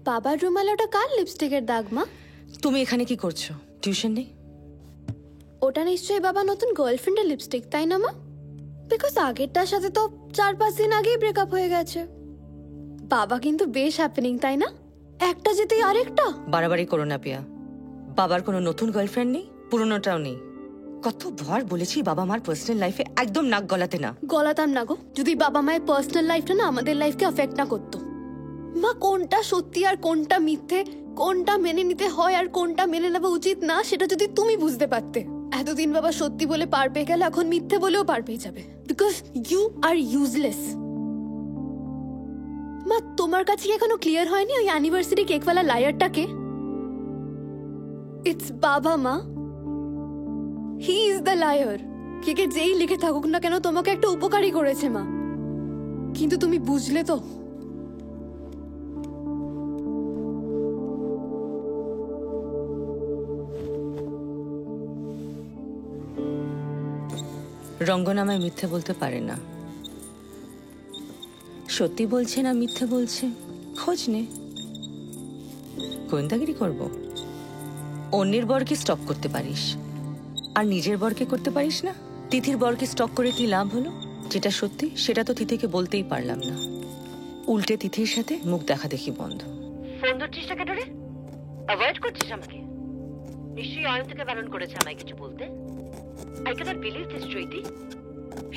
বাবার রুমালে ওটা কার লিপস্টিকের দাগ মা? তুমি এখানে কি করছো? টিউশন নেই? ওটা নিশ্চয়ই বাবা নতুন গার্লফ্রেন্ডের লিপস্টিক, তাই না মা? বিকজ আগেরটার সাথে তো 4-5 দিন আগেই ব্রেকআপ হয়ে গেছে। বাবা কিন্তু বেশ হ্যাপেনিং, তাই না? একটা যেতেই আরেকটা। বাড়াবাড়ি করো না পিয়া। বাবার কোনো নতুন গার্লফ্রেন্ড নেই, পুরনোটাও নেই। কতবার বলেছি বাবা মার পার্সোনাল লাইফে একদম নাক গলাতে না। গলাতাম না গো, যদি বাবা মায়ের পার্সোনাল লাইফটা না আমাদের লাইফকে এফেক্ট না করতো। মা, কোনটা সত্যি আর কোনটা মিথ্যে, কোনটা মেনে নিতে হয় আর কোনটা মেনে নেওয়া উচিত না, সেটা যদি তুমি বুঝতে পারতে। এতদিন বাবা সত্যি বলে পার পেয়ে গেল, এখন মিথ্যে বলেও পার পেয়ে যাবে। Because you are useless. মা, তোমার কাছে কি এখনো ক্লিয়ার হয়নি ওই অ্যানিভার্সারি কেকওয়ালা লায়ারটাকে? ইটস বাবা মা, হি ইজ দ্য লায়ার। কেকে যেই লিখে থাকুক না কেন তোমাকে একটা উপকারই করেছে মা, কিন্তু তুমি বুঝলে তো? রঙ্গন আমায় মিথ্যে বলতে পারে না। সত্যি বলছে না মিথ্যে বলছে খোঁজ নে। গোয়েন্দাগিরি করব? অন্যের বরকে স্টক করতে পারিস আর নিজের বরকে করতে পারিস না। তিথির বরকে স্টক করে কি লাভ হলো? যেটা সত্যি সেটা তো তিথিকে বলতেই পারলাম না, উল্টে তিথির সাথে মুখ দেখা দেখি বন্ধ। ফোন ধরছিস না কেন রে? অ্যাভয়েড করছিস আমাকে? নিশ্চয়ই অয়ন থেকে বারণ করেছে আমায় কিছু বলতে। আই ক্যানট বিলিভ দিস চৈতি।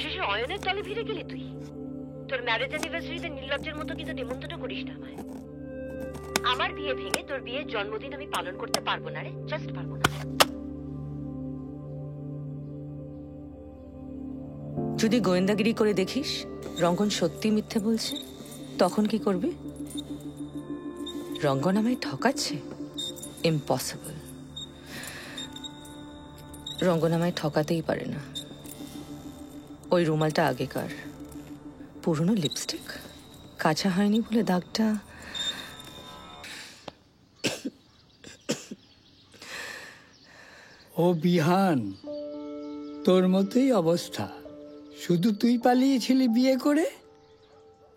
শেষে অয়নের দলে ভিড়ে গেলি তুই। তোর ম্যারেজ অ্যানিভার্সারিতে নির্লজ্জের মতো কিন্তু নিমন্ত্রণ করিস না আমায়। আমার বিয়ে ভেঙে তোর বিয়ের জন্মদিন আমি পালন করতে পারবো না রে, জাস্ট পারবো না। যদি গোয়েন্দাগিরি করে দেখিস রঙ্গন সত্যি মিথ্যে বলছে, তখন কি করবি? রঙ্গন আমায় ঠকাচ্ছে? ইম্পসিবল। রঙ্গন আমায় ঠকাতেই পারে না। ওই রুমালটা আগেকার, পুরনো লিপস্টিক, কাঁচা হয়নি বলে দাগটা। ও বিহান, তোর মতোই অবস্থা। শুধু তুই পালিয়েছিলি বিয়ে করে,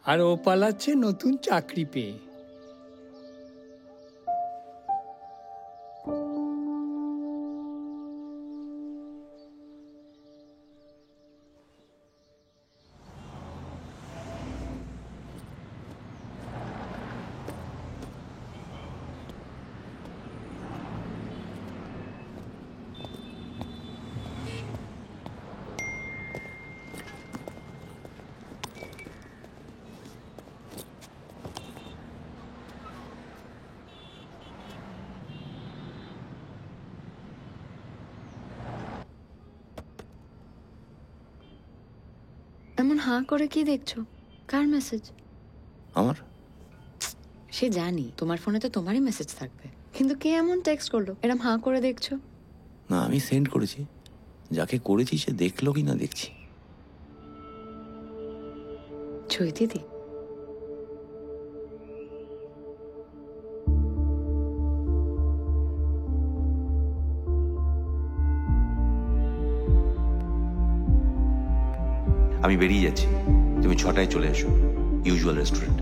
আর ও পালাচ্ছে নতুন চাকরি পেয়ে। এমন হাঁ করে কি দেখছো? কার মেসেজ? আমার? সে জানি তোমার ফোনে তো তোমারই মেসেজ থাকবে, কিন্তু কে এমন টেক্সট করলো এরম হাঁ করে দেখছো? না, আমি সেন্ড করেছি। যাকে করেছি সে দেখলো কি না দেখছি। চৈতিদি? আমি বেরিয়ে যাচ্ছি, তুমি 6টায় চলে এসো usual restaurant.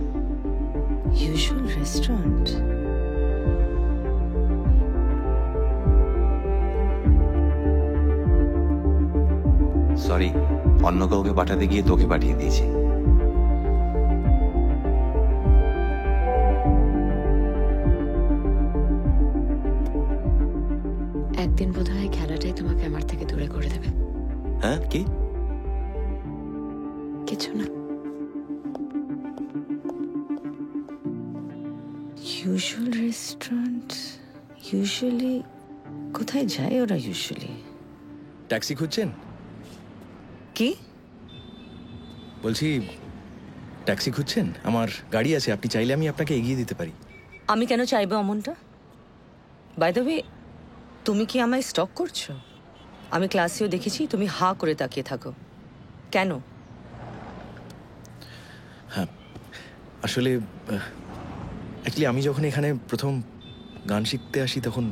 Usual restaurant? Sorry, অন্য কাউকে পাঠাতে গিয়ে তোকে পাঠিয়ে দিয়েছি। একদিন বোধহয় খেলাটাই তোমাকে আমার থেকে দূরে করে দেবে। হ্যাঁ, কি? কিছু না। Usual restaurant? ইউজুয়ালি কোথায় যায় ওরা ইউজুয়ালি? ট্যাক্সি খুঁজছেন? কি বলছি, ট্যাক্সি খুঁজছেন? আমার গাড়ি আছে, আপনি চাইলে আমি আপনাকে এগিয়ে দিতে পারি। আমি কেন চাইবো অমনটা? বাই দ্য ওয়ে, তুমি কি আমায় স্টক করছো? আমি ক্লাসেও দেখেছি তুমি হা করে তাকিয়ে থাকো, কেন? হ্যাঁ, আসলে অ্যাকচুয়ালি আমি যখন এখানে প্রথম গান শিখতে আসি তখন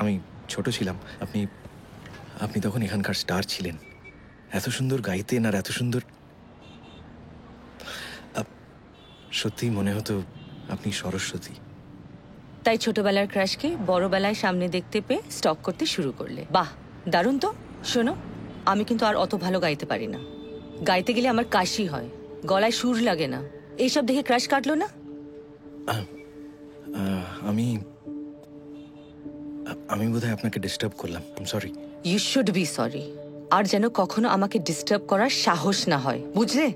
আমি ছোট ছিলাম। আপনি তখন এখানকার স্টার ছিলেন। এত সুন্দর গাইতেন আর এত সুন্দর, সত্যিই মনে হতো আপনি সরস্বতী। তাই ছোটবেলার ক্রাশকে বড়বেলায় সামনে দেখতে পেয়ে স্টক করতে শুরু করলে। বাহ, দারুণ তো। শোনো, আমি কিন্তু আর অত ভালো গাইতে পারি না। গাইতে গেলে আমার কাশি হয়, গলায় সুর লাগে না। এইসব দেখে ক্রাশ কাটলো না? আমি আমি বোধহয় আপনাকে ডিস্টার্ব করলাম, sorry. You should be sorry. আর যেন কখনো আমাকে ডিস্টার্ব করার সাহস না হয়, বুঝলে?